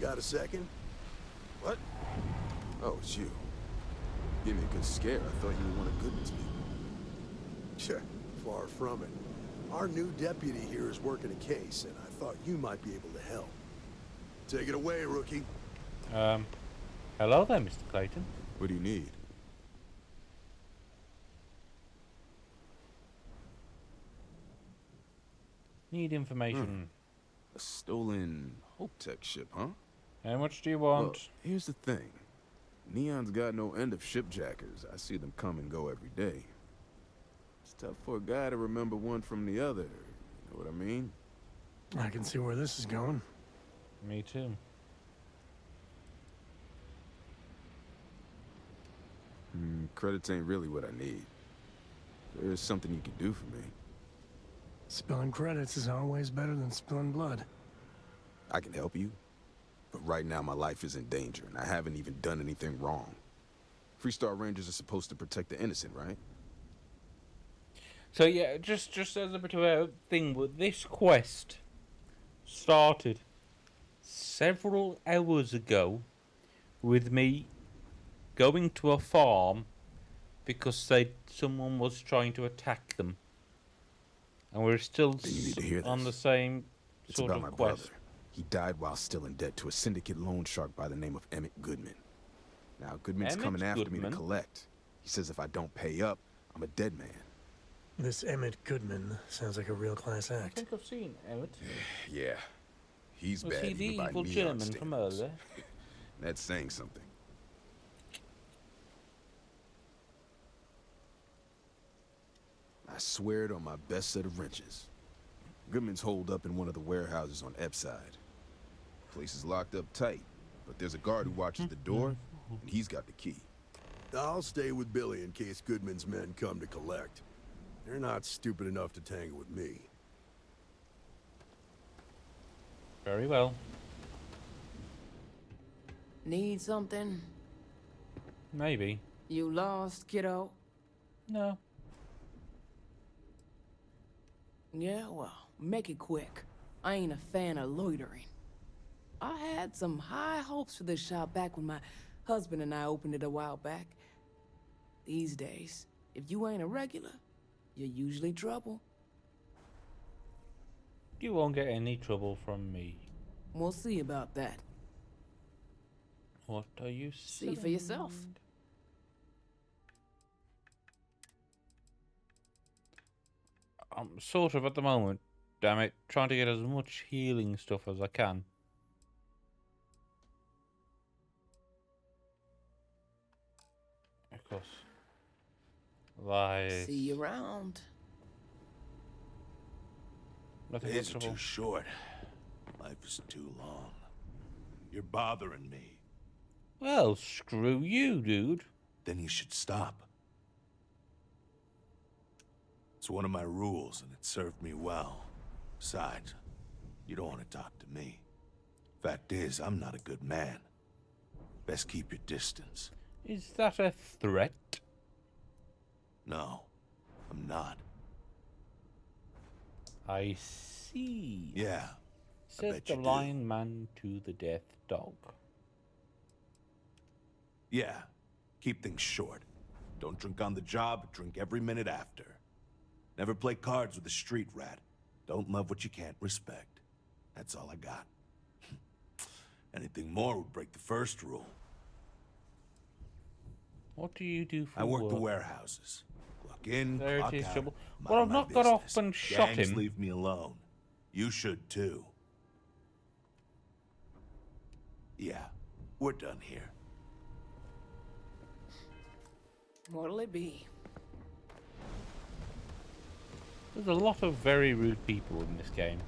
Got a second? What? Oh, it's you. Gave me a good scare. I thought you were one of Goodman's people. Sure, far from it. Our new deputy here is working a case, and I thought you might be able to help. Take it away, rookie. Hello there, Mr. Clayton. What do you need? Need information. A stolen Hope Tech ship, huh? How much do you want? Well, here's the thing. Neon's got no end of shipjackers. I see them come and go every day. It's tough for a guy to remember one from the other. You know what I mean? I can see where this is going. Me too. Credits ain't really what I need. There's something you can do for me. Spilling credits is always better than spilling blood. I can help you, but right now my life is in danger, and I haven't even done anything wrong. Freestar Rangers are supposed to protect the innocent, right? So yeah, just as a bit of a thing, but this quest started several hours ago with me going to a farm because someone was trying to attack them, and we're still You need to hear on the this. same It's sort about of my quest. brother. He died while still in debt to a Syndicate loan shark by the name of Emmett Goodman. Now, Goodman's Emmett coming after me Goodman? to collect. He says if I don't pay up, I'm a dead man. This Emmett Goodman sounds like a real class I act. think I've seen Emmett. Yeah, he's Was bad he the even by evil Neon German from standards. earlier? That's saying something. I swear it on my best set of wrenches. Goodman's holed up in one of the warehouses on Epside. Place is locked up tight, but there's a guard who watches the door, and he's got the key. I'll stay with Billy in case Goodman's men come to collect. They're not stupid enough to tangle with me. Very well. Need something? Maybe. You lost, kiddo? No. Yeah, well, make it quick. I ain't a fan of loitering. I had some high hopes for this shop back when my husband and I opened it a while back. These days, if you ain't a regular, you're usually trouble. You won't get any trouble from me. We'll see about that. What are you See for selling? yourself. I'm sort of at the moment, damn it, trying to get as much healing stuff as I can. Of course. Like, See you around. nothing but Days are trouble. too short. Life is too long. You're bothering me. Well, screw you, dude. Then you should stop. It's one of my rules, and it served me well. Besides, you don't want to talk to me. Fact is, I'm not a good man. Best keep your distance. Is that a threat? No, I'm not. I see. Yeah, Said bet the you do. blind man to the deaf dog. yeah. Keep things short. Don't drink on the job, drink every minute after. Never play cards with a street rat. Don't love what you can't respect. That's all I got. Anything more would break the first rule. What do you do for I work the work? warehouses. Clock in, There it clock is, out. trouble. mind Well, I've my not got off business. and shot Gangs him. leave me alone. You should too. Yeah, we're done here. What'll it be? There's a lot of very rude people in this game.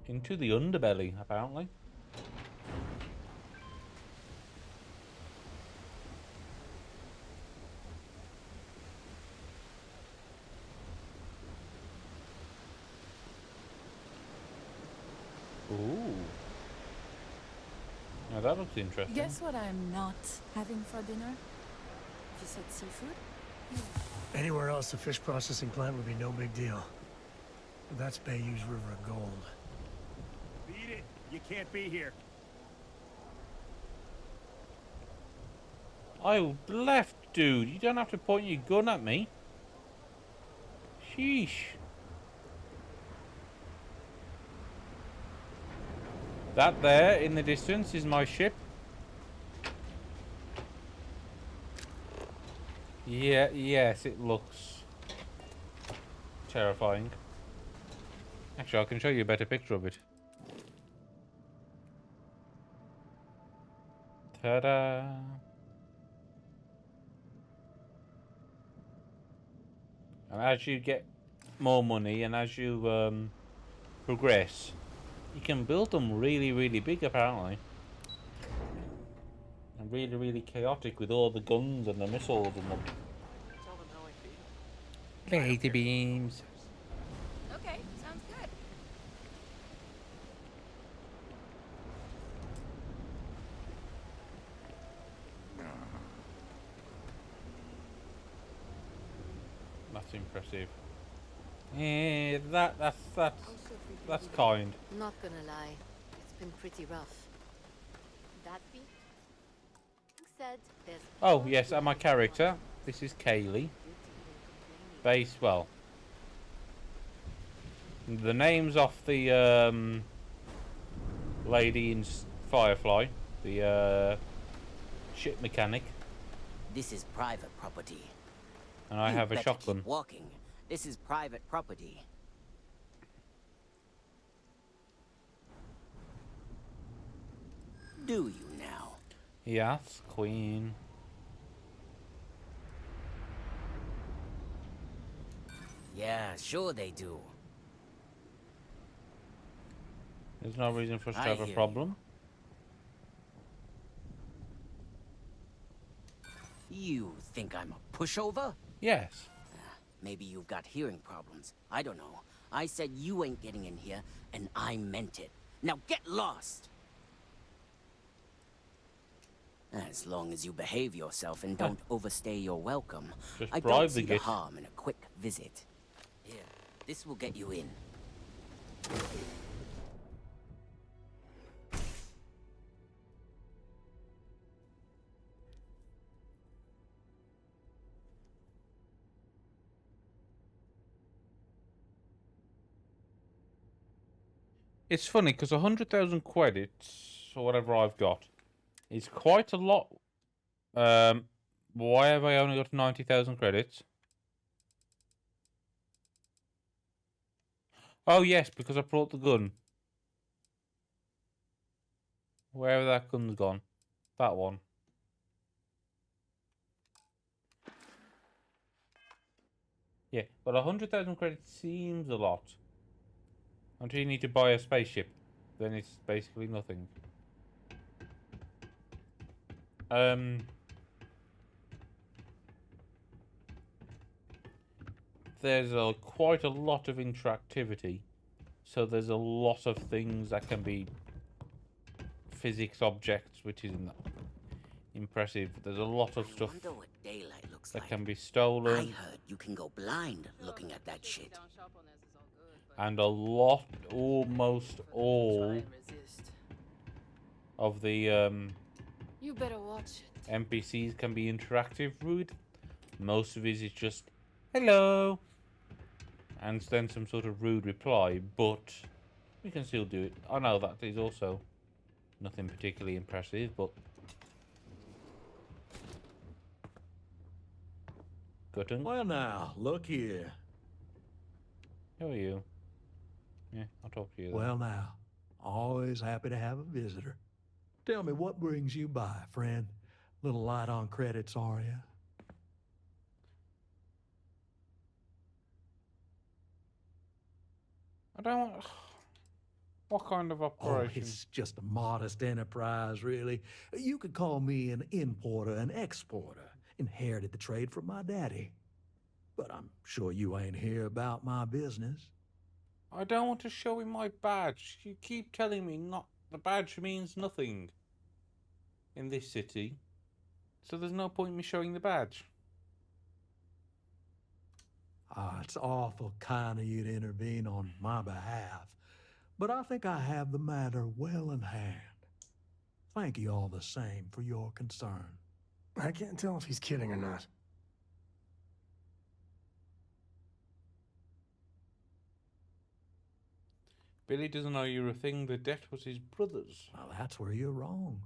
Into the underbelly, apparently. Ooh. Now that looks interesting. Guess what I'm not having for dinner? You said seafood? Anywhere else, the fish processing plant would be no big deal. But that's Bayou's river of gold. Beat it. You can't be here. I left, dude. You don't have to point your gun at me. Sheesh. That there in the distance is my ship. Yeah, yes, it looks terrifying. Actually, I can show you a better picture of it. Ta-da! And as you get more money and as you progress, you can build them really, really big, apparently. And really, really chaotic with all the guns and the missiles and the laser beams. Okay, sounds good. That's impressive. Yeah, that's kind. Not gonna lie, it's been pretty rough. That being said, there's Oh yes, and my character. This is Kaylee. Base, well, the name's off the lady in Firefly, the ship mechanic, This is private property. and I You have a better shotgun. keep walking. This is private property. Do you now? Yes, Queen. Yeah, sure they do. There's no reason for us to I have a hear problem. You think I'm a pushover? Yes. Maybe you've got hearing problems. I don't know. I said you ain't getting in here, and I meant it. Now get lost! As long as you behave yourself and don't overstay your welcome, Just I bribe don't the see the git. harm in a quick visit. Here, this will get you in. It's funny because 100,000 credits or whatever I've got is quite a lot. Why have I only got 90,000 credits? Oh yes, because I brought the gun. Wherever that gun's gone. That one. Yeah, but 100,000 credits seems a lot. Until you need to buy a spaceship. Then it's basically nothing. There's quite a lot of interactivity. So there's a lot of things that can be physics objects, which isn't impressive. There's a lot of stuff Wonder what daylight looks that like. can be I stolen. heard you can go blind looking at that shit. And a lot, almost all of the You better watch it. NPCs can be interactive, rude. Most of it is just hello and then some sort of rude reply, but we can still do it. I know that is also nothing particularly impressive, but Guttung, Well now, look here. how are you? Yeah, I'll talk to you then. Well now, always happy to have a visitor. Tell me, what brings you by, friend? Little light on credits, are you? I don't. What kind of Oh, operation? it's just a modest enterprise, really. You could call me an importer and exporter. Inherited the trade from my daddy. But I'm sure you ain't here about my business. I don't want to show him my badge. You keep telling me not. The badge means nothing in this city, so there's no point in me showing the badge. It's awful kind of you to intervene on my behalf, but I think I have the matter well in hand. Thank you all the same for your concern. I can't tell if he's kidding or not. Billy doesn't know you're a thing. The debt was his brother's. Well, that's where you're wrong.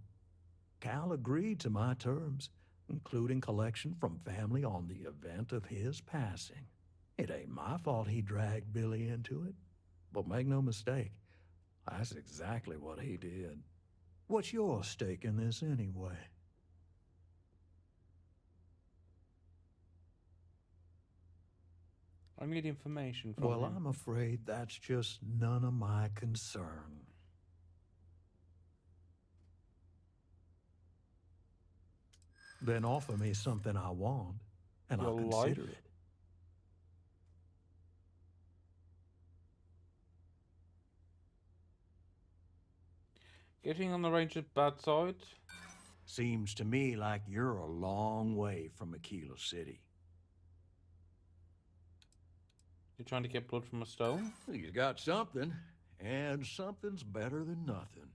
Cal agreed to my terms, including collection from family on the event of his passing. It ain't my fault he dragged Billy into it. But make no mistake, that's exactly what he did. What's your stake in this anyway? I need information from Well, him. I'm afraid that's just none of my concern. Then offer me something I want, and I'll Your consider life? it. Getting on the Ranger's bad side? Seems to me like you're a long way from Aquila City. You're trying to get blood from a stone? You got something, and something's better than nothing.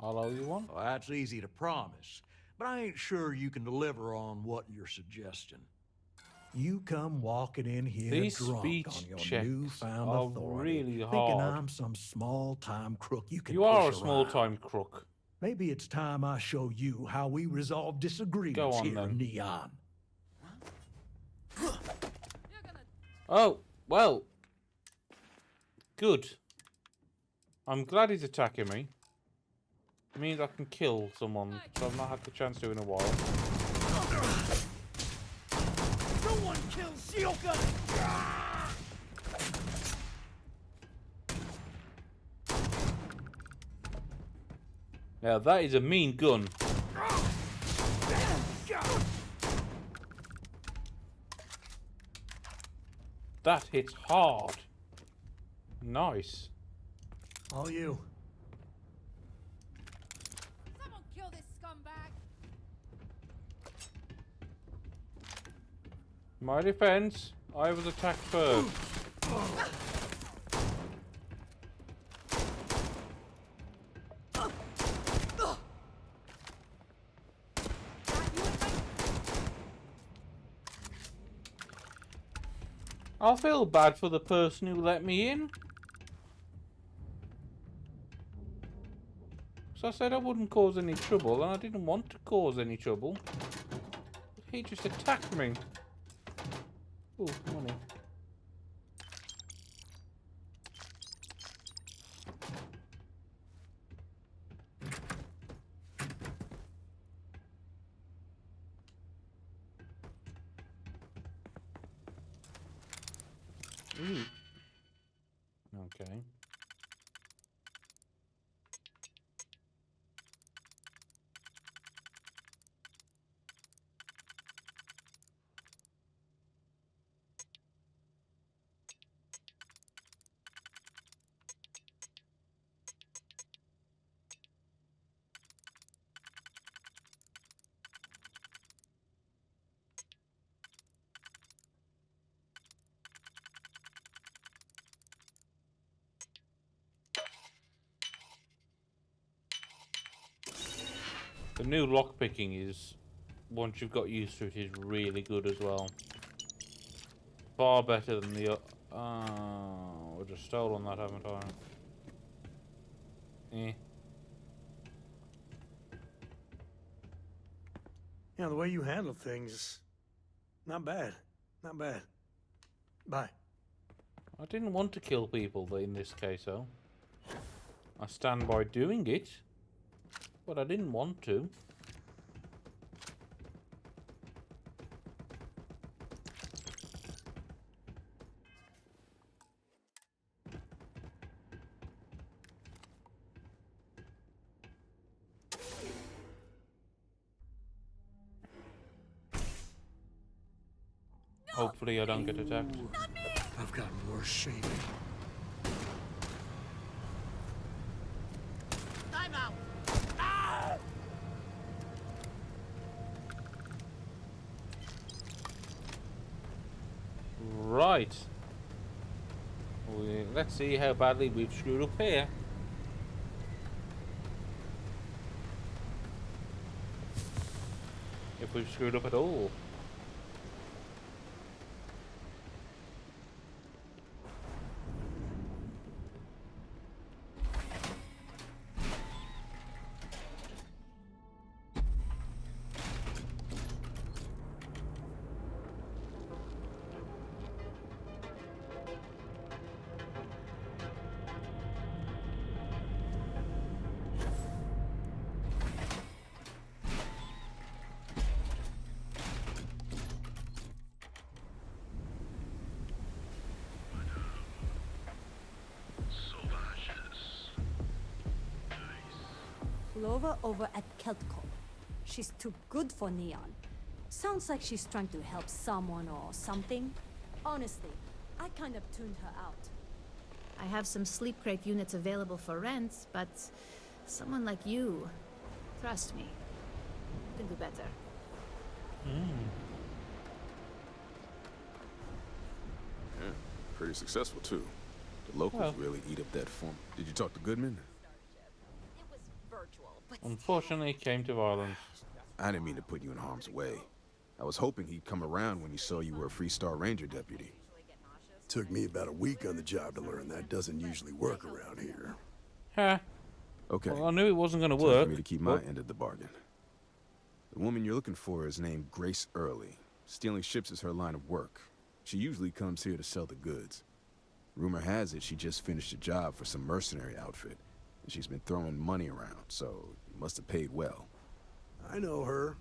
I'll owe you one. Well, that's easy to promise, but I ain't sure you can deliver on what you're suggesting. You come walking in here These drunk speech on your checks newfound are authority, really thinking hard. I'm some small-time crook you can You are a push around. small-time crook. Maybe it's time I show you how we resolve disagreements Go on, here then. in Neon. Oh, well. Good. I'm glad he's attacking me. It means I can kill someone, so I've not had the chance to in a while. No one kills Shioka! Now that is a mean gun. That hits hard. Nice. All you. Someone kill this scumbag! My defense, I was attacked first. I feel bad for the person who let me in. So I said I wouldn't cause any trouble, and I didn't want to cause any trouble. He just attacked me. Ooh, money. Ooh. Okay. The new lockpicking is, once you've got used to it, is really good as well. Far better than the... Oh, I just stolen that, haven't I? Eh. Yeah, the way you handle things, not bad. Not bad. Bye. I didn't want to kill people in this case, though. I stand by doing it, but I didn't want to. Hopefully I don't get attacked. I've got worse shaving. I'm out. Right. Let's see how badly we've screwed up here. If we've screwed up at all. Clover over at Keltco. She's too good for Neon. Sounds like she's trying to help someone or something. Honestly, I kind of tuned her out. I have some sleep crate units available for rent, but someone like you, trust me, can do better. Yeah, pretty successful too. The locals really eat up that form. Did you talk to Goodman? It was virtual, but Unfortunately, it came to violence. I didn't mean to put you in harm's way. I was hoping he'd come around when he saw you were a Freestar Ranger deputy. Took me about a week on the job to learn that doesn't usually work around here. Huh. Okay. Well, I knew it wasn't going to Time work. for me to keep my end of the bargain. The woman you're looking for is named Grace Early. Stealing ships is her line of work. She usually comes here to sell the goods. Rumor has it she just finished a job for some mercenary outfit, and she's been throwing money around, so must have paid well. I know her.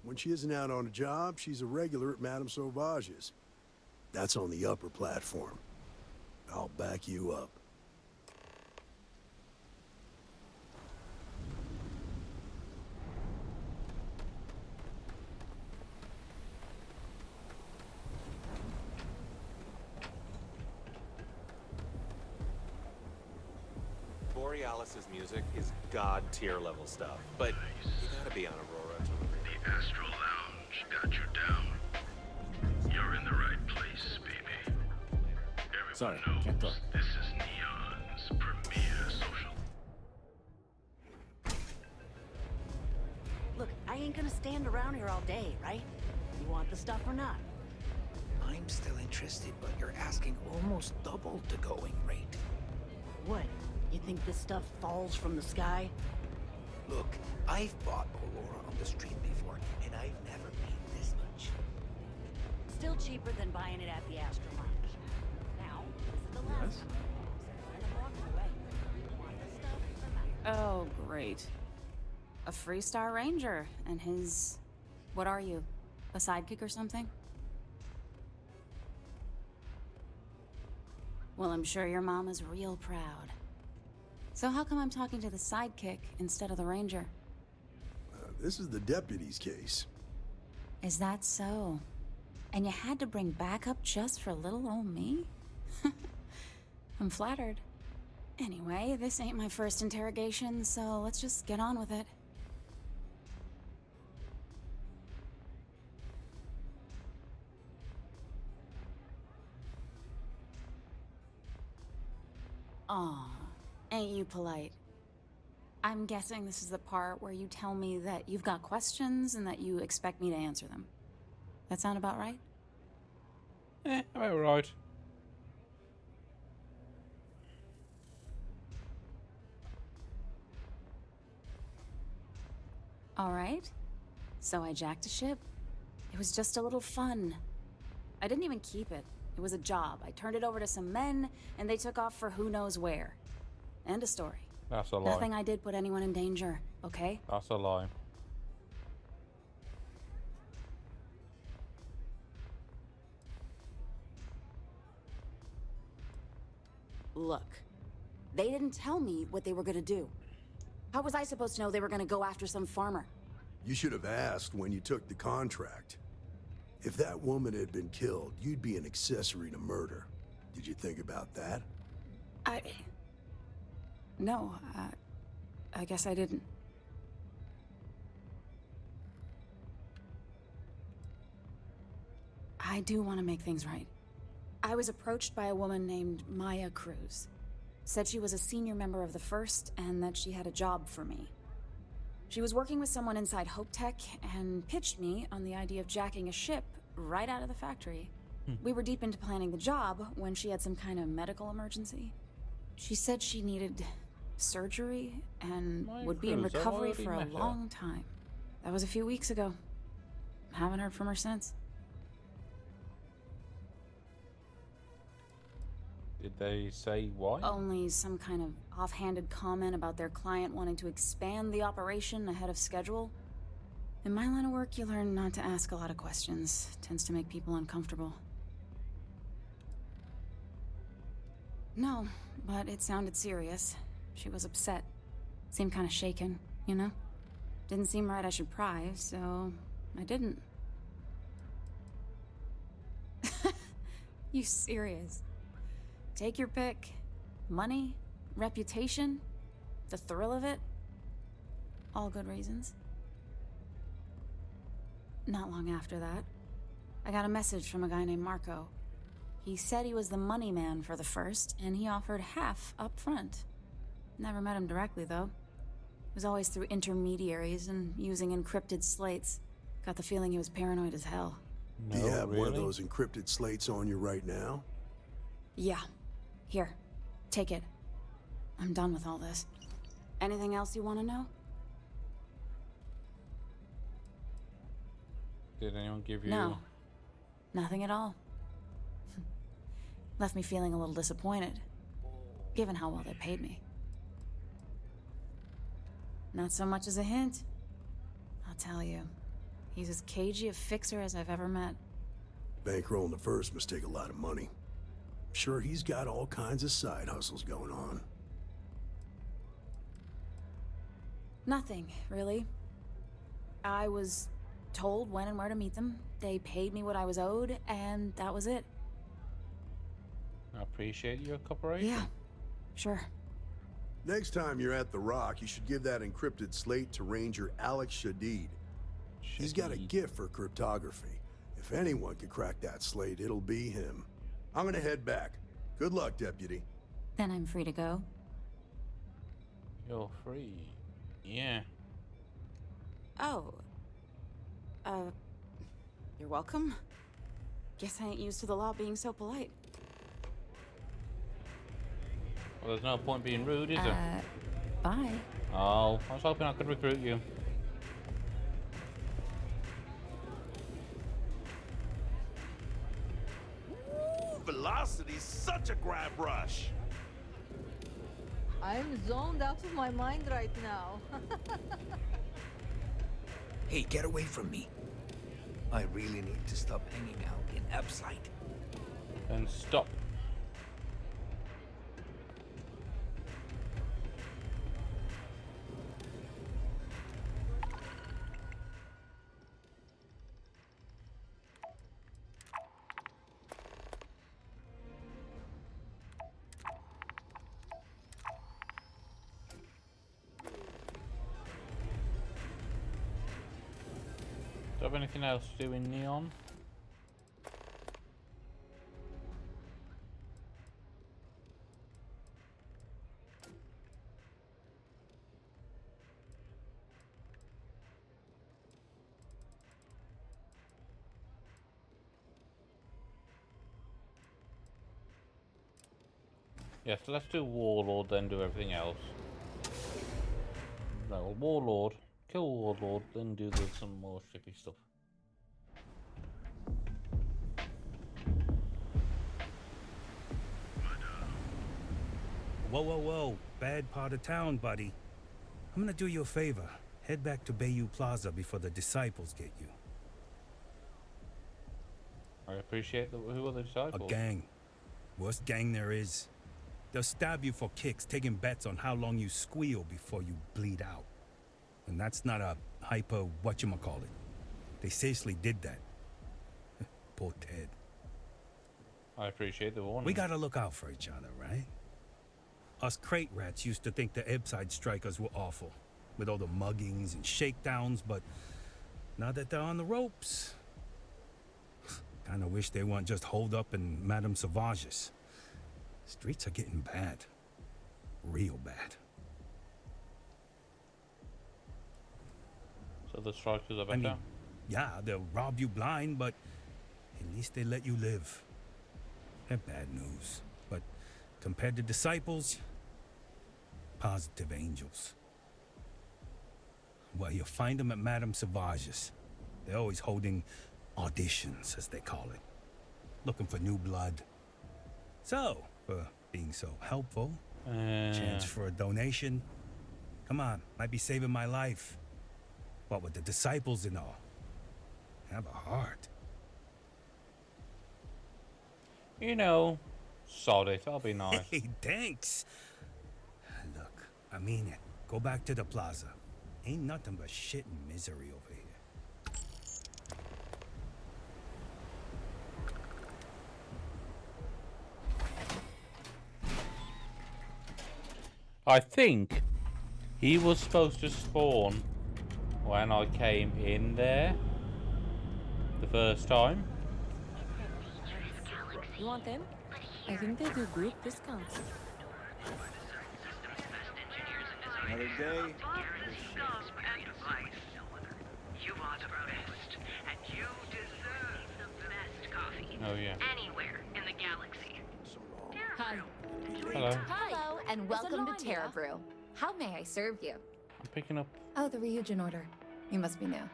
When she isn't out on a job, she's a regular at Madame Sauvage's. That's on the upper platform. I'll back you up. Borealis's music is god tier level stuff, but you gotta be on Aurora to The Astral Lounge got you down. You're in the right place, baby. Everyone Sorry, knows can't talk. this is Neon's premier social. Look, I ain't gonna stand around here all day, right? You want the stuff or not? I'm still interested, but you're asking almost double the going rate. What? You think this stuff falls from the sky? Look, I've bought Aurora on the street before, and I've never paid this much. Still cheaper than buying it at the Astral Lounge. Now, this is the last time. And I'm walking away. You want this stuff or not? Oh, great. A Freestar Ranger and his... What are you? A sidekick or something? Well, I'm sure your mom is real proud. So how come I'm talking to the sidekick instead of the ranger? This is the deputy's case. Is that so? And you had to bring backup just for little old me? I'm flattered. Anyway, this ain't my first interrogation, so let's just get on with it. Aw, ain't you polite? I'm guessing this is the part where you tell me that you've got questions and that you expect me to answer them. That sound about right? About right. All right. So I jacked a ship. It was just a little fun. I didn't even keep it. It was a job. I turned it over to some men, and they took off for who knows where. End of story. That's a lie. Nothing I did put anyone in danger, okay? That's a lie. Look, they didn't tell me what they were gonna do. How was I supposed to know they were gonna go after some farmer? You should have asked when you took the contract. If that woman had been killed, you'd be an accessory to murder. Did you think about that? No, I guess I didn't. I do want to make things right. I was approached by a woman named Maya Cruz. Said she was a senior member of the First and that she had a job for me. She was working with someone inside Hope Tech and pitched me on the idea of jacking a ship right out of the factory. We were deep into planning the job when she had some kind of medical emergency. She said she needed surgery and would be in recovery for a long time. That was a few weeks ago. Haven't heard from her since. Did they say why? Only some kind of offhanded comment about their client wanting to expand the operation ahead of schedule. In my line of work, you learn not to ask a lot of questions. Tends to make people uncomfortable. No, but it sounded serious. She was upset. Seemed kind of shaken, you know? Didn't seem right I should pry, so I didn't. You serious? Take your pick. Money, reputation, the thrill of it. All good reasons. Not long after that, I got a message from a guy named Marco. He said he was the money man for the First, and he offered half up front. Never met him directly, though. It was always through intermediaries and using encrypted slates. Got the feeling he was paranoid as hell. Do you have one of those encrypted slates on you right now? Yeah. Here. Take it. I'm done with all this. Anything else you want to know? Did anyone give you... No. Nothing at all. Left me feeling a little disappointed, given how well they paid me. Not so much as a hint. I'll tell you, he's as cagey a fixer as I've ever met. Bankrolling the First must take a lot of money. I'm sure he's got all kinds of side hustles going on. Nothing, really. I was told when and where to meet them. They paid me what I was owed, and that was it. I appreciate your cooperation. Yeah, sure. Next time you're at the Rock, you should give that encrypted slate to Ranger Alex Shadid. He's got a gift for cryptography. If anyone could crack that slate, it'll be him. I'm gonna head back. Good luck, Deputy. Then I'm free to go. You're free. Yeah. Oh. You're welcome. Guess I ain't used to the law being so polite. Well, there's no point being rude, is there? Bye. Oh, I was hoping I could recruit you. Ooh, velocity's such a grab rush. I'm zoned out of my mind right now. Hey, get away from me. I really need to stop hanging out in Epsite. Then stop. Do you have anything else to do in Neon? Yes, so let's do Warlord, then do everything else. No, Warlord. Kill Warlord, then do some more shippy stuff. Whoa, whoa, whoa. Bad part of town, buddy. I'm gonna do you a favor. Head back to Bayou Plaza before the disciples get you. I appreciate who are the disciples? A gang. Worst gang there is. They'll stab you for kicks, taking bets on how long you squeal before you bleed out. And that's not a hyper whatchamacallit. They seriously did that. Poor Ted. I appreciate the warning. We gotta look out for each other, right? Us crate rats used to think the Ebbside strikers were awful, with all the muggings and shakedowns, but now that they're on the ropes, Kinda wish they weren't just holed up in Madame Sauvage's. Streets are getting bad. Real bad. So the strikers are better? I mean, yeah, they'll rob you blind, but at least they let you live. They're bad news, but compared to disciples, positive angels. Well, you'll find them at Madame Sauvage's. They're always holding auditions, as they call it. Looking for new blood. So, for being so helpful, chance for a donation. Come on, might be saving my life. What with the disciples and all. Have a heart. You know, sod it, I'll be nice. Hey, thanks. Look, I mean it. Go back to the plaza. Ain't nothing but shit and misery over here. I think he was supposed to spawn when I came in there the first time. You want them? I think they do group discounts. Another day. You are the best, and you deserve the best coffee. Oh yeah. Anywhere in the galaxy. Hi. Hello. Hello, and welcome to Terra Brew. How may I serve you? I'm picking up. Oh, the Ryujin order. You must be new.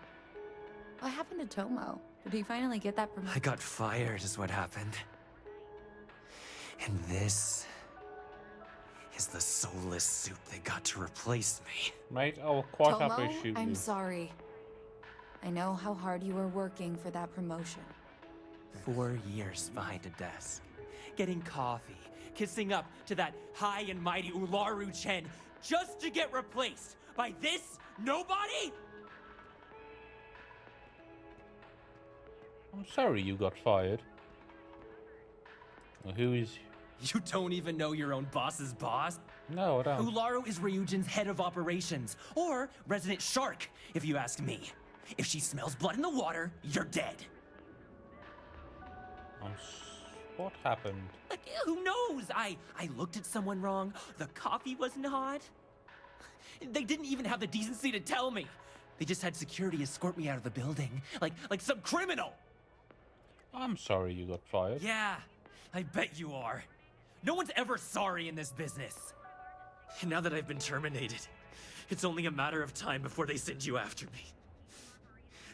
What happened to Tomo? Did he finally get that promotion? I got fired is what happened. And this is the soulless suit they got to replace me. Mate, I will quite Tomo, happily shoot I'm you. sorry. I know how hard you were working for that promotion. 4 years behind a desk, getting coffee, kissing up to that high and mighty Ularu Chen, just to get replaced by this nobody? I'm sorry you got fired. Well, who is... You don't even know your own boss's boss? No, I don't. Ularu is Ryujin's head of operations, or resident shark, if you ask me. If she smells blood in the water, you're dead. What happened? Who knows? I looked at someone wrong. The coffee wasn't hot. They didn't even have the decency to tell me. They just had security escort me out of the building, like some criminal. I'm sorry you got fired. Yeah, I bet you are. No one's ever sorry in this business. And now that I've been terminated, it's only a matter of time before they send you after me.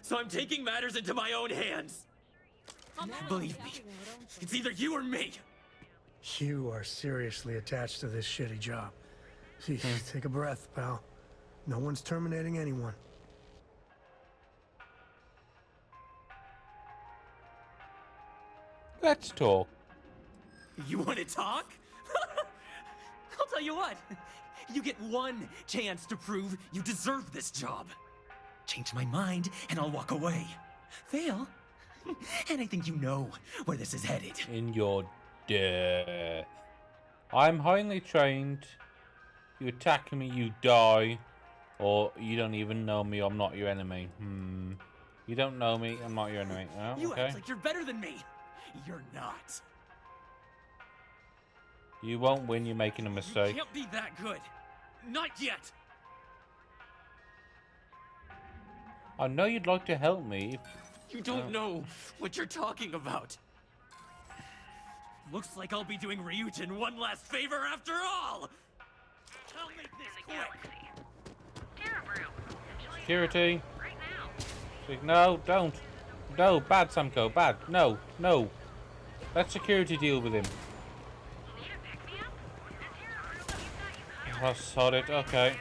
So I'm taking matters into my own hands. Believe me, it's either you or me. You are seriously attached to this shitty job. See, take a breath, pal. No one's terminating anyone. Let's talk. You want to talk? I'll tell you what. You get one chance to prove you deserve this job. Change my mind, and I'll walk away. Fail, and I think you know where this is headed. In your death. I'm highly trained. You attack me, you die. Or you don't even know me, I'm not your enemy. You don't know me, I'm not your enemy. Oh, You okay. act like you're better than me. You're not. You won't win, you're making a mistake. You can't be that good. Not yet. I know you'd like to help me. You don't know what you're talking about. Looks like I'll be doing Ryujin one last favor after all. I'll make this quick. Security. No, don't. No, bad, Samko, bad. No, no. Let security deal with him. I sod it, okay.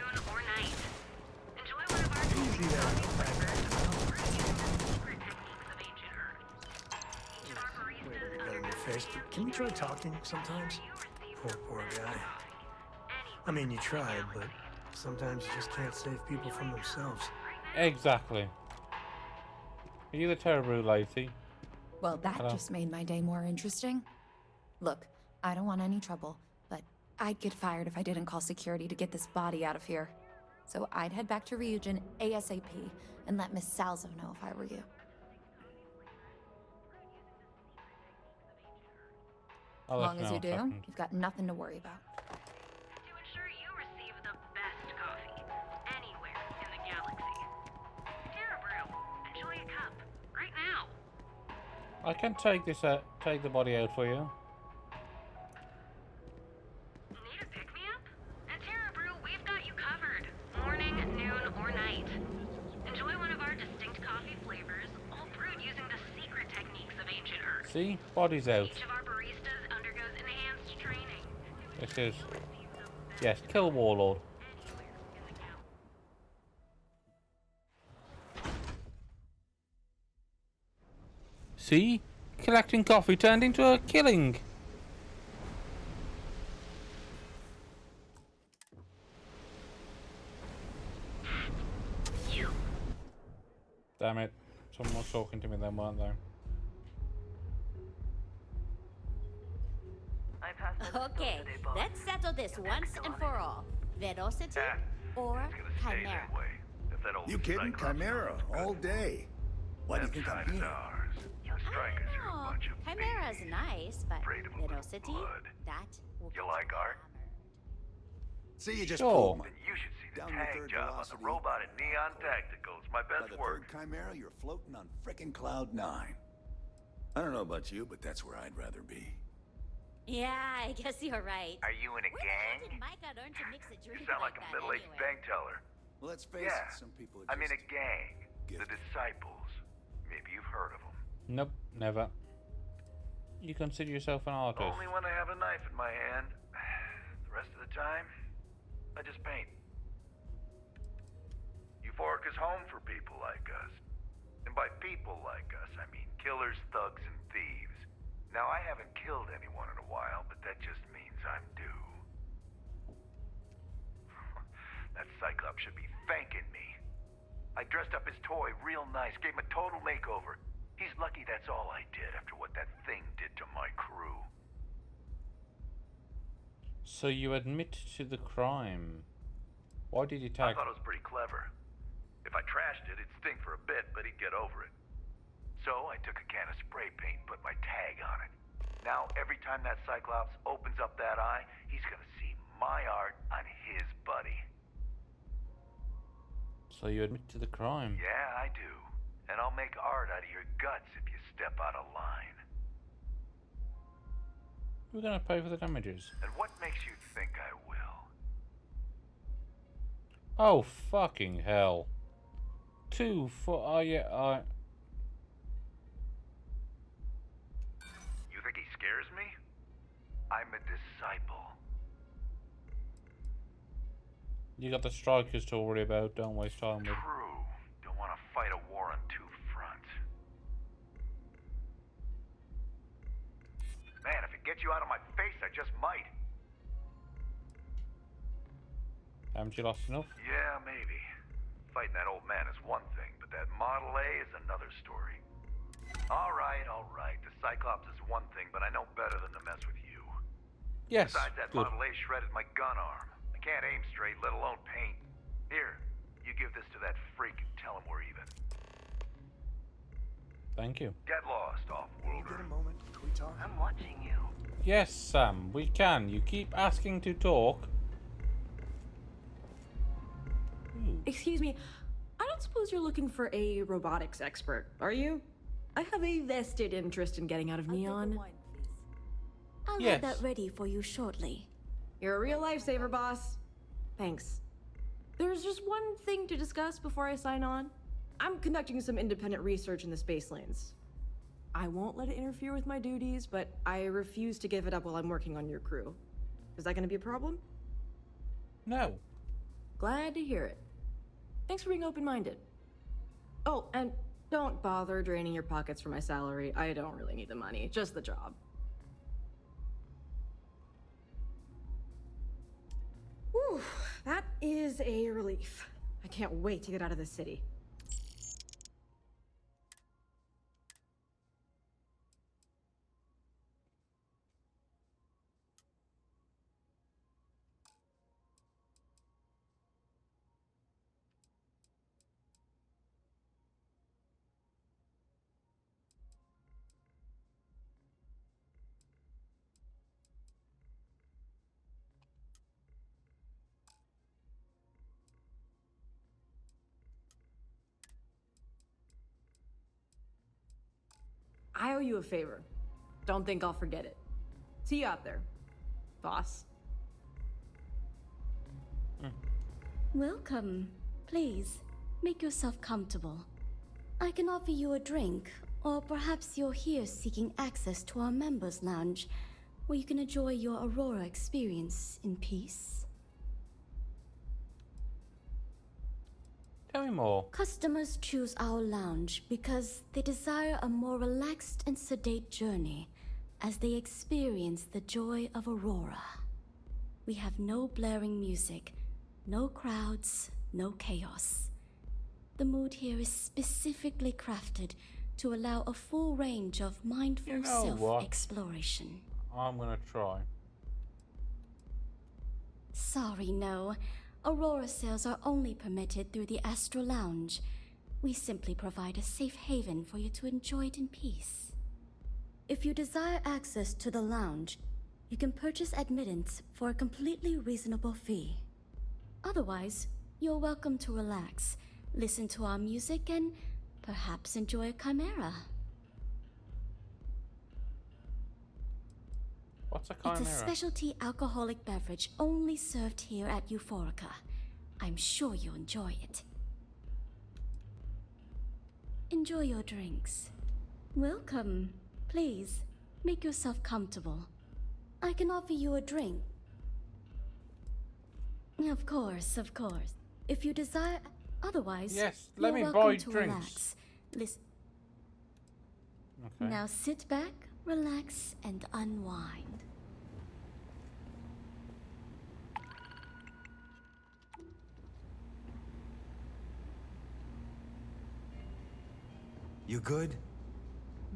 Face, but can you try talking sometimes? Poor guy. I mean, you tried, but sometimes you just can't save people from themselves. Exactly. Are you the terrible lady? Well, that Hello. just made my day more interesting. Look, I don't want any trouble, but I'd get fired if I didn't call security to get this body out of here. So I'd head back to Ryujin ASAP and let Miss Salzo know if I were you. I'll As let long you as know you in a do, second. you've got nothing to worry about. To ensure you receive the best coffee anywhere in the galaxy. Terra Brew, enjoy a cup right now. I can take this take the body out for you. Need a pick-me-up? At Terra Brew, we've got you covered. Morning, noon, or night. Enjoy one of our distinct coffee flavors, all brewed using the secret techniques of ancient Earth. See? Body's out. Each of our baristas undergoes enhanced training. This is... Yes, kill Warlord. See? Collecting coffee turned into a killing. Damn it. Someone was talking to me then, weren't they? Okay, let's settle this once and for all. Velocity or Chimera? You kidding? Chimera, all day. Why do you think I'm here? Oh, Chimera's nice, but Velocity, that will You like art? See, you just Sure. pulled my... You should see the Down your tag third job on the velocity. robot at Neon Tacticals. My By best the work. third Chimera, you're floating on frickin' Cloud 9. I don't know about you, but that's where I'd rather be. Yeah, I guess you're right. Are you in a Where gang? the hell did Micah learn to mix a You drink sound like like a that middle-aged anyway? bank teller. Well, let's face Yeah, it, some people are I'm in just... a gang. The Disciples. Maybe you've heard of them. Nope, never. You consider yourself an artist? Only when I have a knife in my hand. The rest of the time, I just paint. Euphoric is home for people like us. And by people like us, I mean killers, thugs, and thieves. Now, I haven't killed anyone in a while, but that just means I'm due. That Cyclops should be thanking me. I dressed up his toy real nice, gave him a total makeover. He's lucky that's all I did after what that thing did to my crew. So you admit to the crime. Why did he I tag? thought it was pretty clever. If I trashed it, it'd stink for a bit, but he'd get over it. So I took a can of spray paint and put my tag on it. Now, every time that Cyclops opens up that eye, he's gonna see my art on his buddy. So you admit to the crime. Yeah, I do. And I'll make art out of your guts if you step out of line. We're gonna pay for the damages. And what makes you think I will? Oh fucking hell! 2 for yeah. You think he scares me? I'm a disciple. You got the strikers to worry about. Don't waste time with. True. Don't want to fight a war on two fronts. Man, if it gets you out of my face, I just might. Haven't you lost enough? Yeah, maybe. Fighting that old man is one thing, but that Model A is another story. All right. The Cyclops is one thing, but I know better than to mess with you. Yes. Besides, that Good. Model A shredded my gun arm. I can't aim straight, let alone paint. Here, you give this to that freak and tell him we're even. Thank you. Get lost, off-worlder. Get a moment. Can we talk? I'm watching you. Yes, Sam. We can. You keep asking to talk. Excuse me, I don't suppose you're looking for a robotics expert, are you? I have a vested interest in getting out of Neon. I'll Yes. have that ready for you shortly. You're a real lifesaver, boss. Thanks. There's just one thing to discuss before I sign on. I'm conducting some independent research in the space lanes. I won't let it interfere with my duties, but I refuse to give it up while I'm working on your crew. Is that gonna be a problem? No. Glad to hear it. Thanks for being open-minded. Oh, and don't bother draining your pockets for my salary. I don't really need the money, just the job. Whew, that is a relief. I can't wait to get out of this city. I owe you a favor. Don't think I'll forget it. See you out there, boss. Welcome. Please, make yourself comfortable. I can offer you a drink, or perhaps you're here seeking access to our members' lounge, where you can enjoy your Aurora experience in peace. Tell me more. Customers choose our lounge because they desire a more relaxed and sedate journey as they experience the joy of Aurora. We have no blaring music, no crowds, no chaos. The mood here is specifically crafted to allow a full range of mindful self-exploration. I'm gonna try. Sorry, no. Aurora sales are only permitted through the Astral Lounge. We simply provide a safe haven for you to enjoy it in peace. If you desire access to the lounge, you can purchase admittance for a completely reasonable fee. Otherwise, you're welcome to relax, listen to our music, and perhaps enjoy a chimera. What's a chimera? It's a specialty alcoholic beverage only served here at Euphorica. I'm sure you'll enjoy it. Enjoy your drinks. Welcome. Please, make yourself comfortable. I can offer you a drink. Of course, of course. If you desire, otherwise, yes, let me you're buy welcome to drinks. relax. Listen. Okay. Now sit back, relax, and unwind. You good?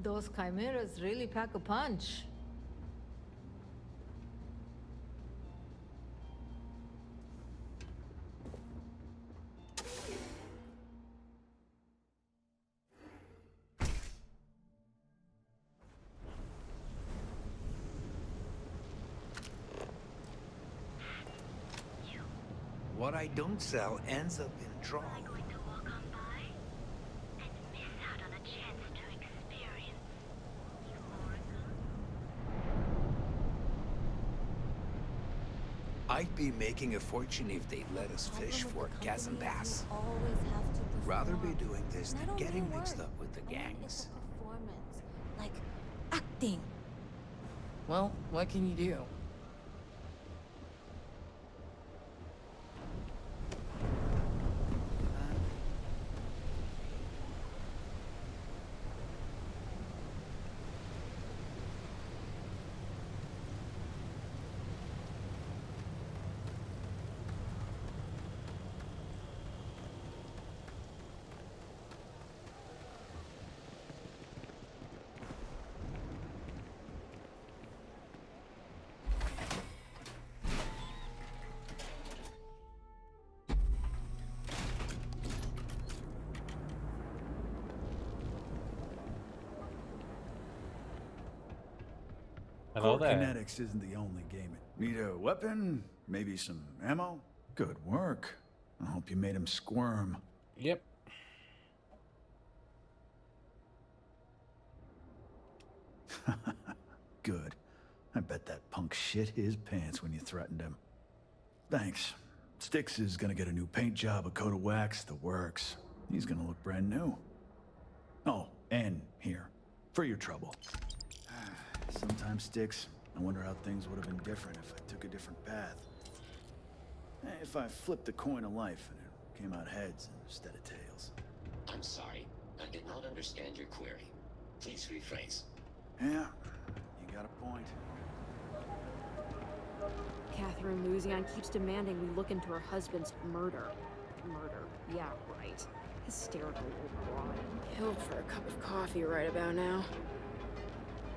Those chimeras really pack a punch. What I don't sell ends up in trouble. I'd be making a fortune if they let us fish for Chasm Pass. Rather be doing this than getting mixed up with the gangs. Like acting. Well, what can you do? Hello Core there. kinetics isn't the only game. Need a weapon? Maybe some ammo? Good work. I hope you made him squirm. Yep. Good. I bet that punk shit his pants when you threatened him. Thanks. Styx is gonna get a new paint job, a coat of wax, the works. He's gonna look brand new. Oh, and here, for your trouble. Sometimes, Styx, I wonder how things would have been different if I took a different path. If I flipped the coin of life and it came out heads instead of tails. I'm sorry. I did not understand your query. Please rephrase. Yeah, you got a point. Catherine Luzion keeps demanding we look into her husband's murder. Yeah, right. Hysterical old broad. Killed for a cup of coffee right about now.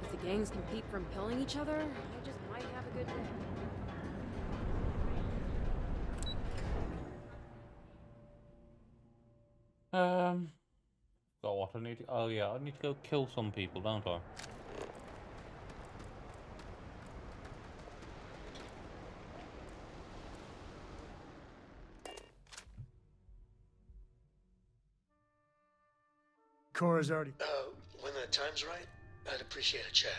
If the gangs can keep from killing each other, I just might have a good day. Got what I need to... Oh yeah, I need to go kill some people, don't I? Cora's already... When the time's right, I'd appreciate a chat.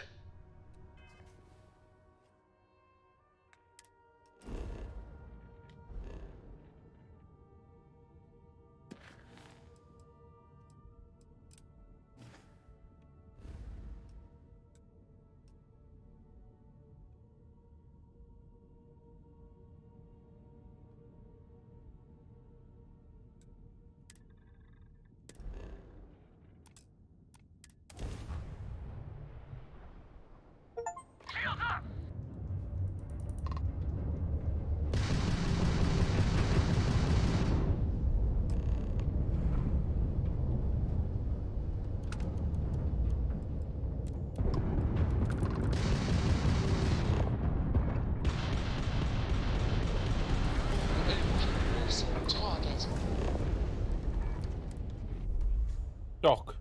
Doc.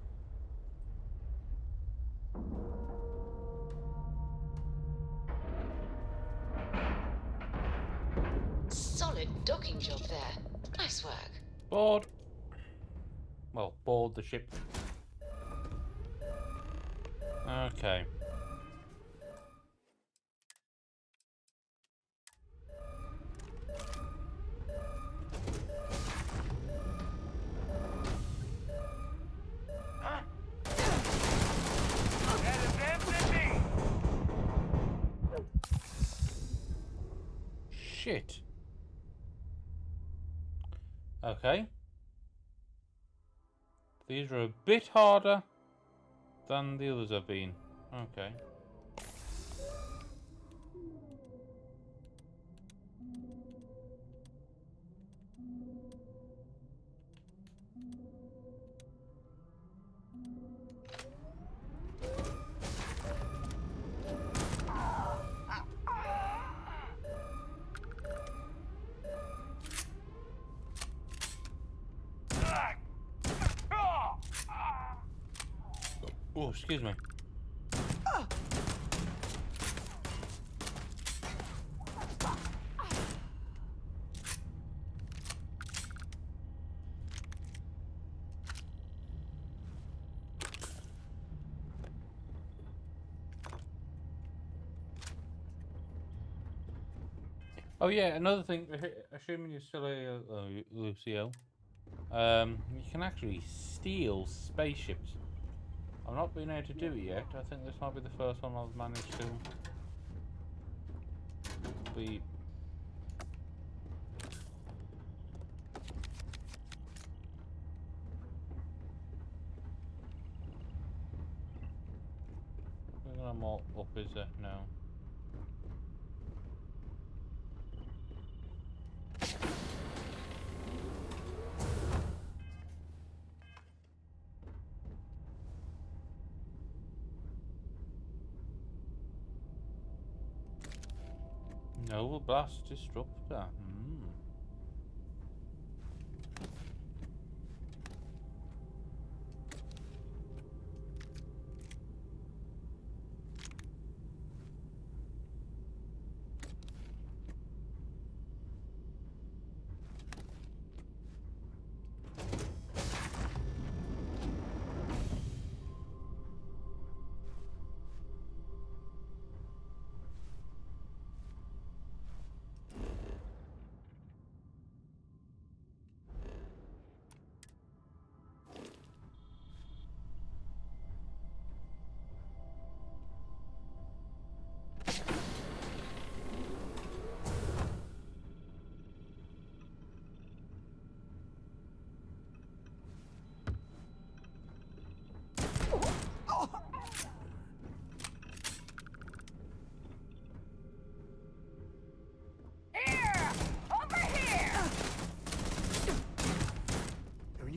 Solid docking job there. Nice work. Board. Well, board the ship. Okay. Shit. Okay. These are a bit harder than the others have been. Okay. Oh, excuse me. Oh yeah, another thing. Assuming you're still a Lucio, you can actually steal spaceships. I've not been able to do it yet. I think this might be the first one I've managed to be. I'm all up, is it? No. Noble Blast Disruptor.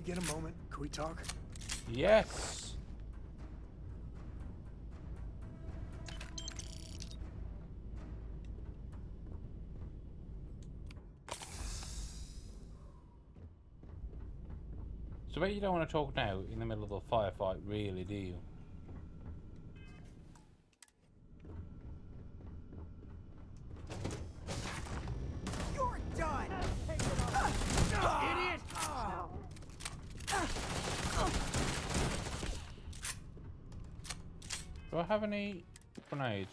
Get a moment? Can we talk? Yes. So, but you don't want to talk now in the middle of a firefight, really, do you? You're done. Idiot. Do I have any grenades?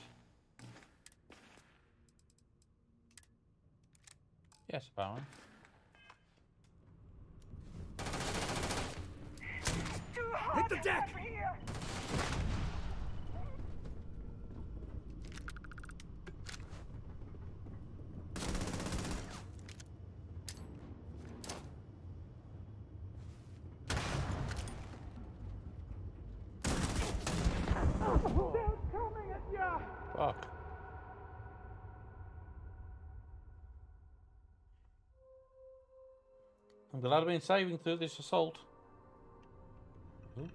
Yes, apparently. Hit the deck! Fuck. I'm glad I've been saving through this assault. Ooh.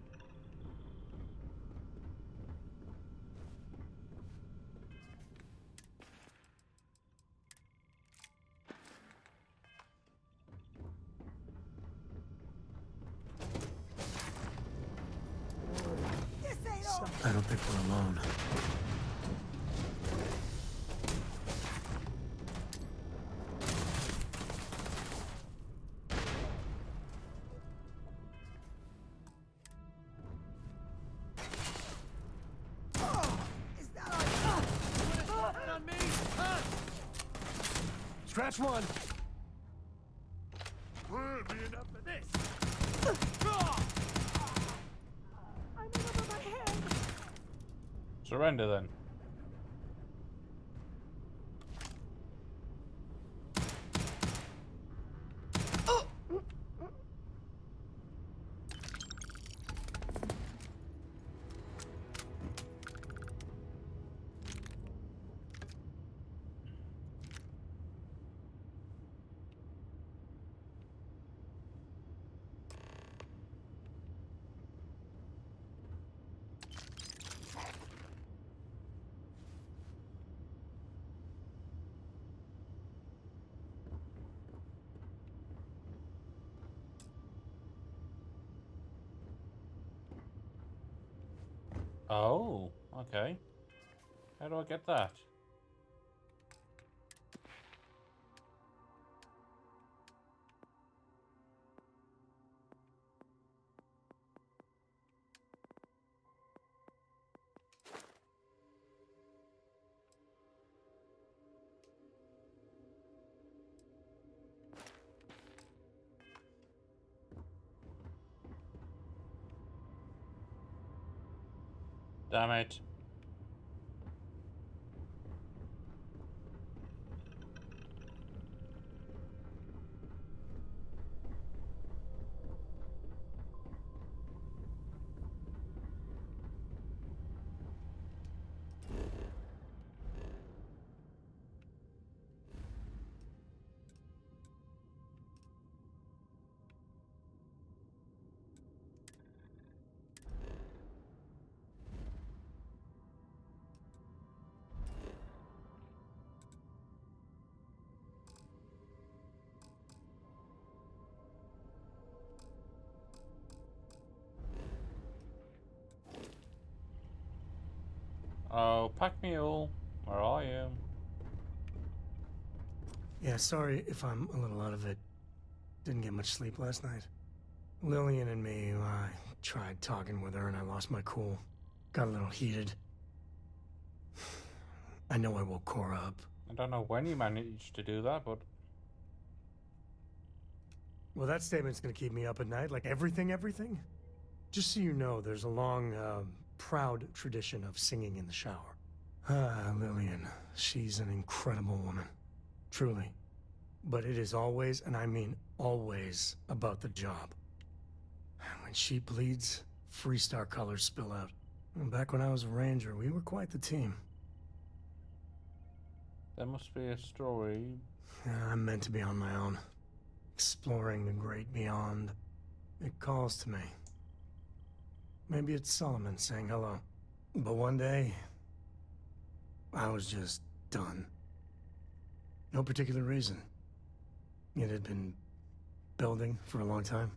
I don't think we're alone. Scratch one. Will be enough for this. I'm over my head. Surrender then. Oh, okay. How do I get that? Damn it. Oh, pack me all. Where are you? Yeah, sorry if I'm a little out of it. Didn't get much sleep last night. Lillian and me, I tried talking with her and I lost my cool. Got a little heated. I know I woke Cora up. I don't know when you managed to do that, but... Well, that statement's gonna keep me up at night, like everything? Just so you know, there's a long, proud tradition of singing in the shower. Lillian, she's an incredible woman. Truly. But it is always, and I mean always, about the job. When she bleeds, Freestar colors spill out. And back when I was a ranger, we were quite the team. There must be a story. Yeah, I'm meant to be on my own. Exploring the great beyond. It calls to me. Maybe it's Solomon saying hello. But one day, I was just done. No particular reason. It had been building for a long time.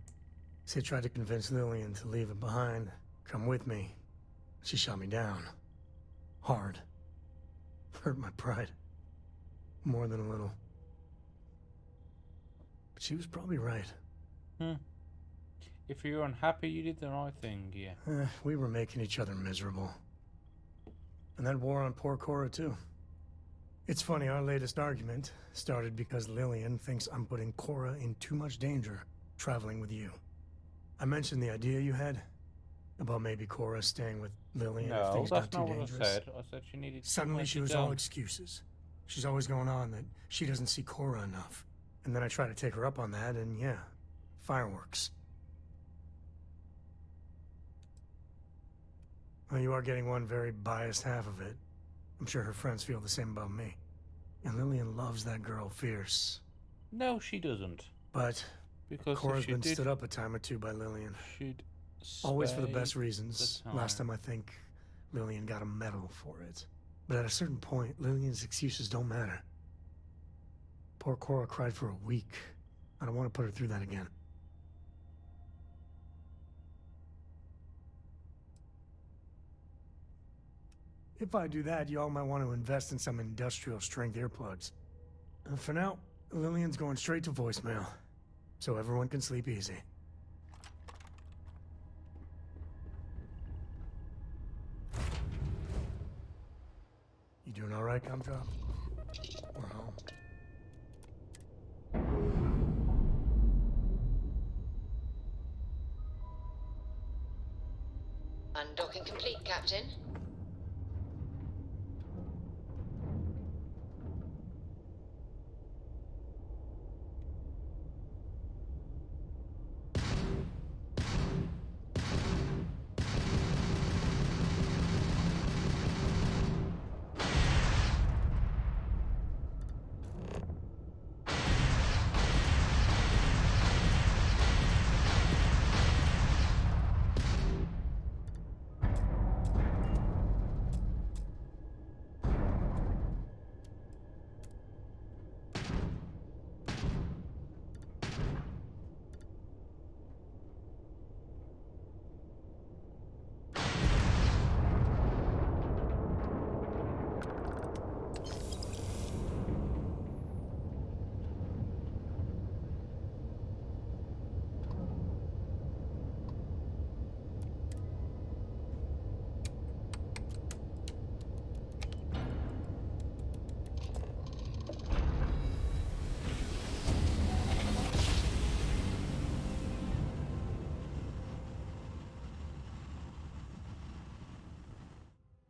So I tried to convince Lillian to leave it behind, come with me. She shot me down. Hard. Hurt my pride. More than a little. But she was probably right. If you're unhappy, you did the right thing, yeah. We were making each other miserable. And that war on poor Cora, too. It's funny, our latest argument started because Lillian thinks I'm putting Cora in too much danger traveling with you. I mentioned the idea you had about maybe Cora staying with Lillian if No, things that's got too not what I dangerous. said. I said she needed Suddenly somewhere she to was go. all excuses. She's always going on that she doesn't see Cora enough. And then I try to take her up on that, and yeah, fireworks. Well, you are getting one very biased half of it. I'm sure her friends feel the same about me. And Lillian loves that girl fierce. No, she doesn't. But because Cora's if she been did, stood up a time or two by Lillian. She'd always for the spay best reasons. the Last time. time I think Lillian got a medal for it. But at a certain point, Lillian's excuses don't matter. Poor Cora cried for a week. I don't want to put her through that again. If I do that, y'all might want to invest in some industrial strength earplugs. For now, Lillian's going straight to voicemail, so everyone can sleep easy. You doing all right, Gumdrop? We're home. Undocking complete, Captain.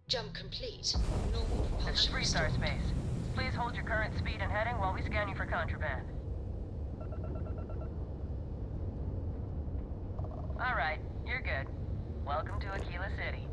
Jump complete. Normal propulsion. This is Freestar Space. Please hold your current speed and heading while we scan you for contraband. Alright, you're good. Welcome to Aquila City.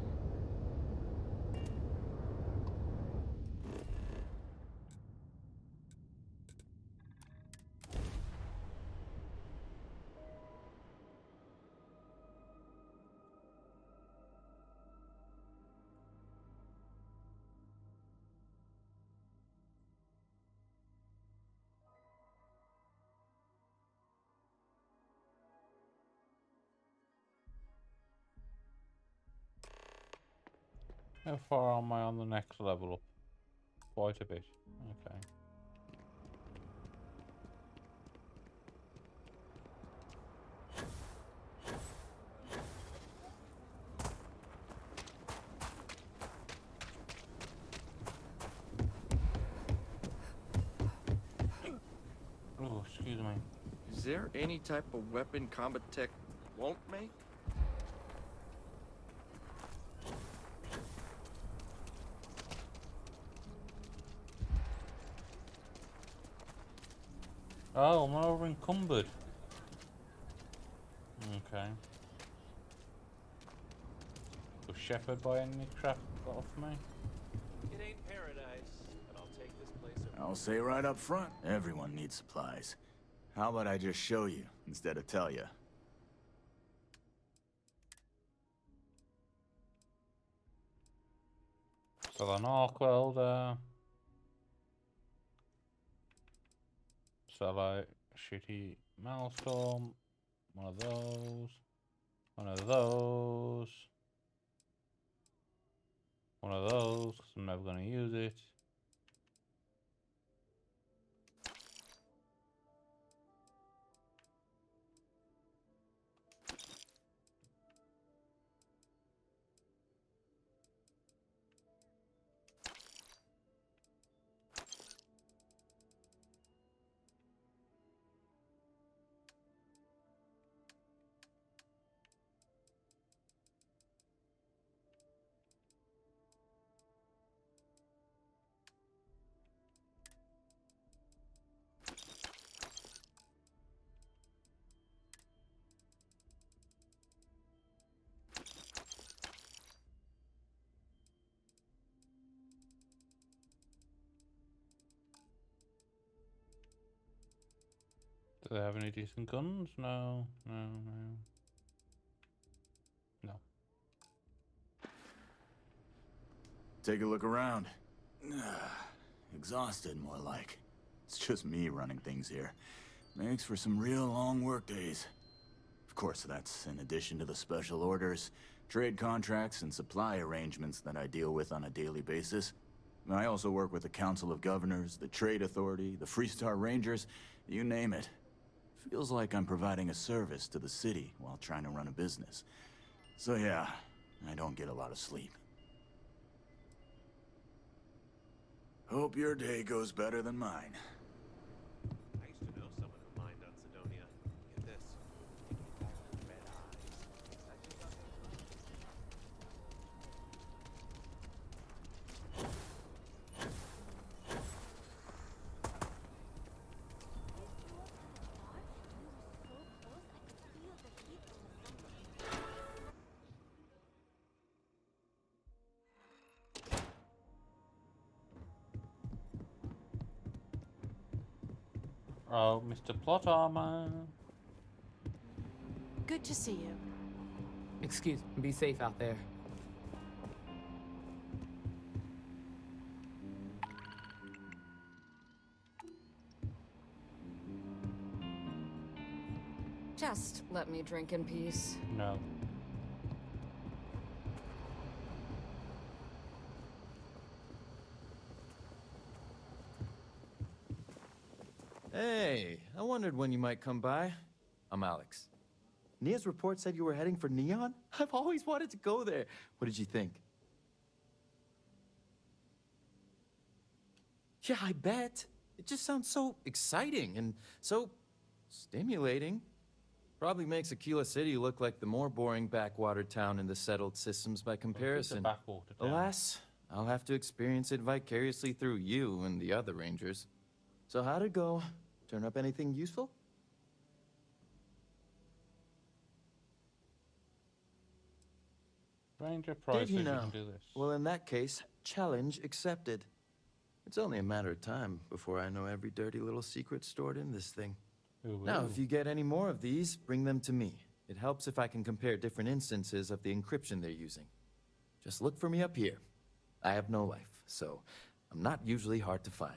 How far am I on the next level up? Quite a bit. Okay. Oh, excuse me. Is there any type of weapon combat tech won't make? Oh, I'm over encumbered. Okay. Was Shepherd by any crap got off me? It ain't paradise, but I'll take this place over. I'll say right up front, everyone needs supplies. How about I just show you instead of tell you? So an arc welder. Sell out shitty maelstrom. One of those. One of those. One of those, because I'm never going to use it. Do they have any decent guns? No. Take a look around. Exhausted, more like. It's just me running things here. Makes for some real long work days. Of course, that's in addition to the special orders, trade contracts, and supply arrangements that I deal with on a daily basis. I also work with the Council of Governors, the Trade Authority, the Freestar Rangers, you name it. Feels like I'm providing a service to the city while trying to run a business. So yeah, I don't get a lot of sleep. Hope your day goes better than mine. I used to know someone who mined on Sidonia. Get this. Red eyes. Oh, Mr. Plot Armor. Good to see you. Excuse me, be safe out there. Just let me drink in peace. No. Hey, I wondered when you might come by. I'm Alex. Nia's report said you were heading for Neon? I've always wanted to go there. What did you think? Yeah, I bet. It just sounds so exciting and so stimulating. Probably makes Aquila City look like the more boring backwater town in the settled systems by comparison. Backwater town. Alas, I'll have to experience it vicariously through you and the other Rangers. So how'd it go? Turn up anything useful? Ranger Price Did he says you now? can do this. Well, in that case, challenge accepted. It's only a matter of time before I know every dirty little secret stored in this thing. Ooh, Now, ooh. if you get any more of these, bring them to me. It helps if I can compare different instances of the encryption they're using. Just look for me up here. I have no life, so I'm not usually hard to find.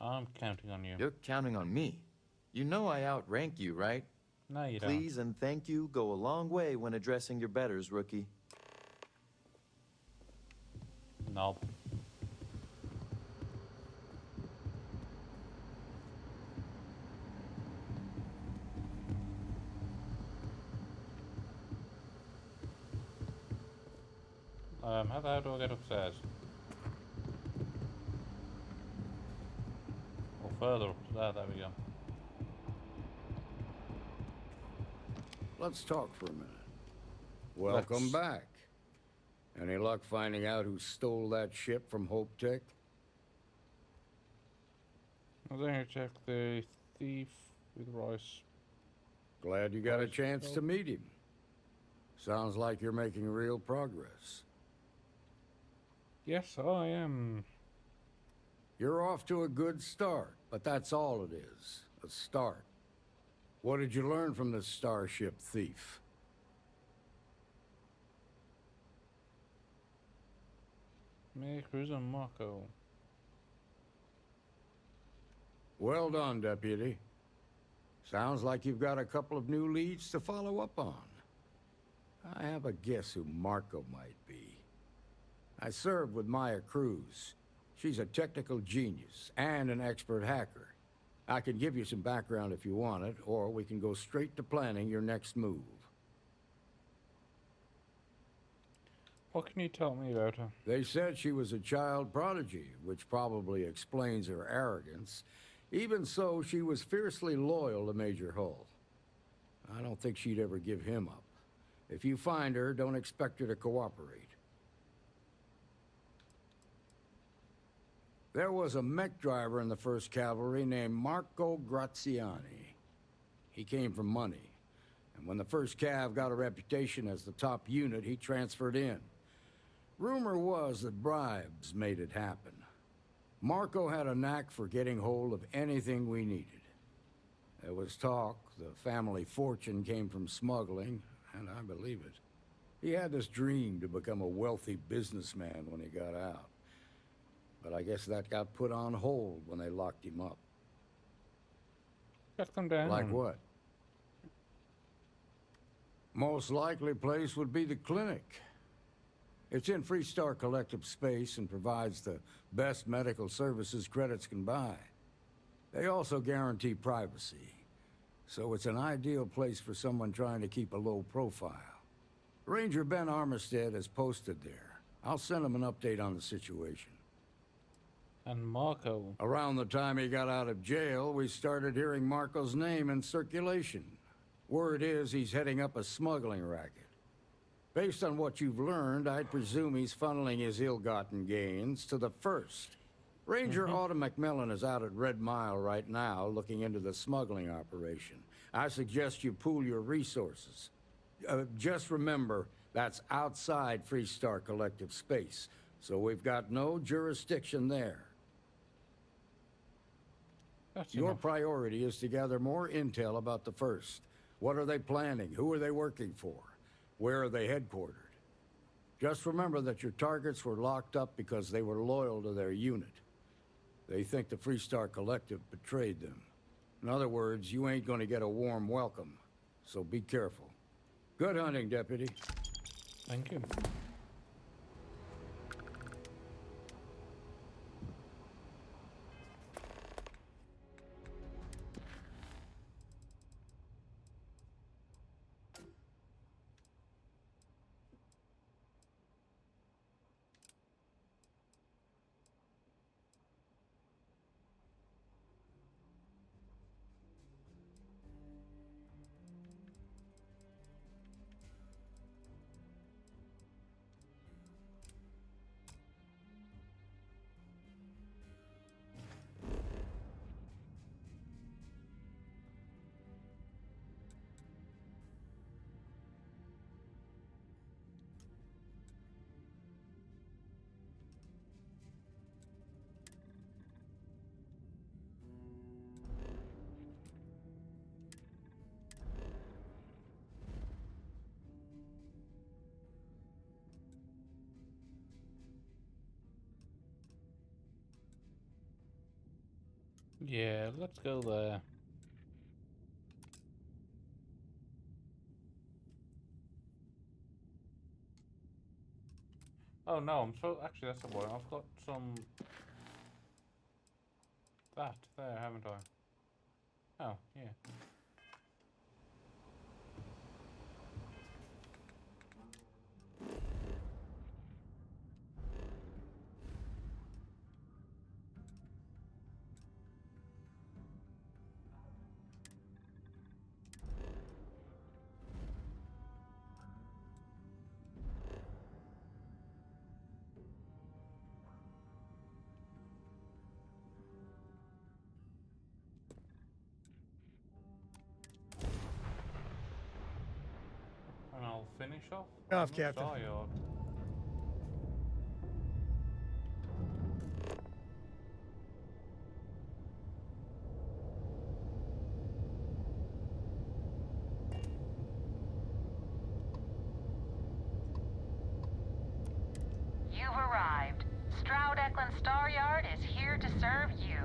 I'm counting on you. You're counting on me. You know I outrank you, right? No, you don't. Please and thank you go a long way when addressing your betters, rookie. Knob. How the hell do I get upstairs? Or further up there we go. Let's talk for a minute. Welcome back. Any luck finding out who stole that ship from Hope Tech? I was going to check the thief with Royce. Glad you got a chance to meet him. Sounds like you're making real progress. Yes, I am. You're off to a good start, but that's all it is. A start. What did you learn from the starship thief? Me, Cruz, and Marco. Well done, Deputy. Sounds like you've got a couple of new leads to follow up on. I have a guess who Marco might be. I served with Maya Cruz. She's a technical genius and an expert hacker. I can give you some background if you want it, or we can go straight to planning your next move. What can you tell me about her? They said she was a child prodigy, which probably explains her arrogance. Even so, she was fiercely loyal to Major Hull. I don't think she'd ever give him up. If you find her, don't expect her to cooperate. There was a mech driver in the 1st Cavalry named Marco Graziani. He came from money, and when the 1st Cav got a reputation as the top unit, he transferred in. Rumor was that bribes made it happen. Marco had a knack for getting hold of anything we needed. There was talk the family fortune came from smuggling, and I believe it. He had this dream to become a wealthy businessman when he got out. But I guess that got put on hold when they locked him up. Shut them down. Like what? Most likely place would be the clinic. It's in Freestar Collective space and provides the best medical services credits can buy. They also guarantee privacy, so it's an ideal place for someone trying to keep a low profile. Ranger Ben Armistead is posted there. I'll send him an update on the situation. And Marco. Around the time he got out of jail, we started hearing Marco's name in circulation. Word is he's heading up a smuggling racket. Based on what you've learned, I'd presume he's funneling his ill-gotten gains to the First. Ranger Autumn McMillan is out at Red Mile right now looking into the smuggling operation. I suggest you pool your resources. Just remember, that's outside Freestar Collective space, so we've got no jurisdiction there. Your priority is to gather more intel about the First. What are they planning? Who are they working for? Where are they headquartered? Just remember that your targets were locked up because they were loyal to their unit. They think the Freestar Collective betrayed them. In other words, you ain't gonna get a warm welcome, so be careful. Good hunting, Deputy. Thank you. Yeah, let's go there. Oh no, I'm so actually that's the point. I've got some that there, haven't I? Oh, yeah. And I'll finish off. Off, Captain. Starfield. You've arrived. Stroud Eklund Star Yard is here to serve you.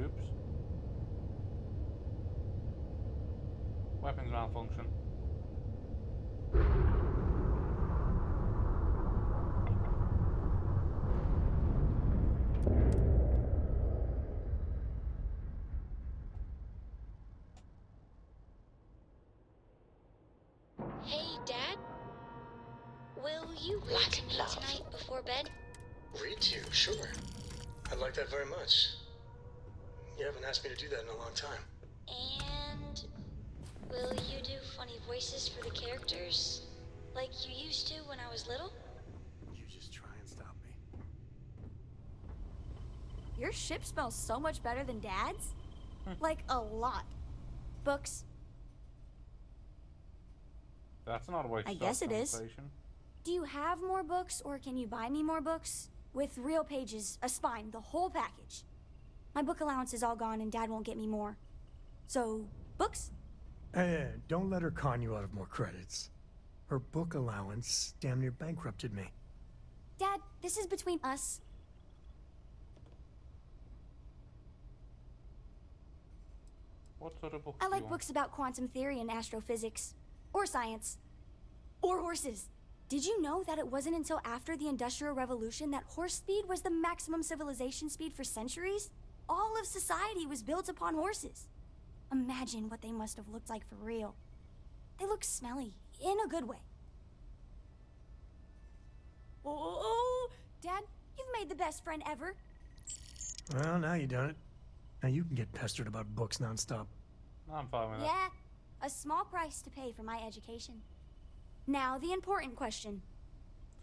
Oops. Weapons malfunction. Hey, Dad? Will you read to me tonight before bed? Read to you? Sure. I'd like that very much. You haven't asked me to do that in a long time. And will you do funny voices for the characters? Like you used to when I was little? You just try and stop me. Your ship smells so much better than Dad's. Like, a lot. Books. That's not a waste I of guess it is. conversation. Do you have more books, or can you buy me more books? With real pages, a spine, the whole package. My book allowance is all gone and Dad won't get me more. So, books? Hey, don't let her con you out of more credits. Her book allowance damn near bankrupted me. Dad, this is between us. What sort of book I do you like want? books about quantum theory and astrophysics. Or science. Or horses. Did you know that it wasn't until after the Industrial Revolution that horse speed was the maximum civilization speed for centuries? All of society was built upon horses. Imagine what they must have looked like for real. They look smelly, in a good way. Oh, Dad, you've made the best friend ever. Well, now you done it. Now you can get pestered about books nonstop. I'm fine with that. Yeah, a small price to pay for my education. Now, the important question.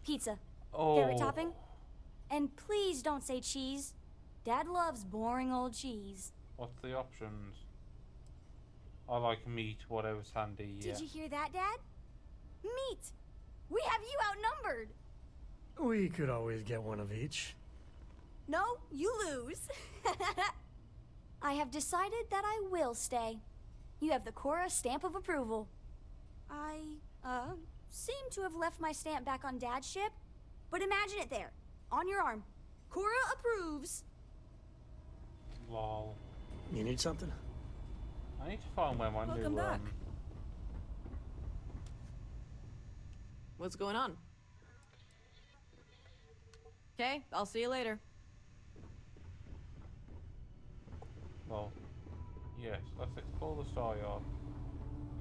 Pizza. Favorite topping? And please don't say cheese. Dad loves boring old cheese. What's the options? I like meat, whatever's handy, yeah. Did you hear that, Dad? Meat! We have you outnumbered! We could always get one of each. No, you lose. I have decided that I will stay. You have the Cora stamp of approval. I, seem to have left my stamp back on Dad's ship, but imagine it there, on your arm. Cora approves. Lol. You need something? I need to find where my Welcome new, back. What's going on? Okay, I'll see you later. Well, yes, let's explore the star yard.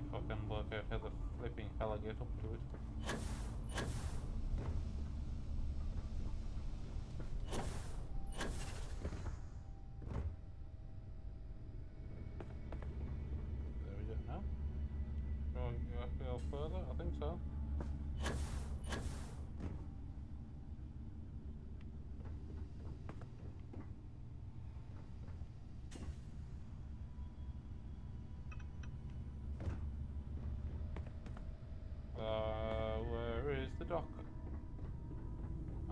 If I can work out how the flipping hell I get up to it. There we go. No? Shall I go further? I think so. Where is the dock?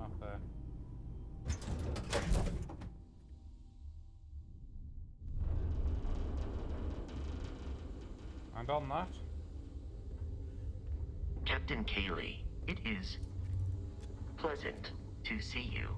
Up there. And on that, Captain Kaylee, it is pleasant to see you.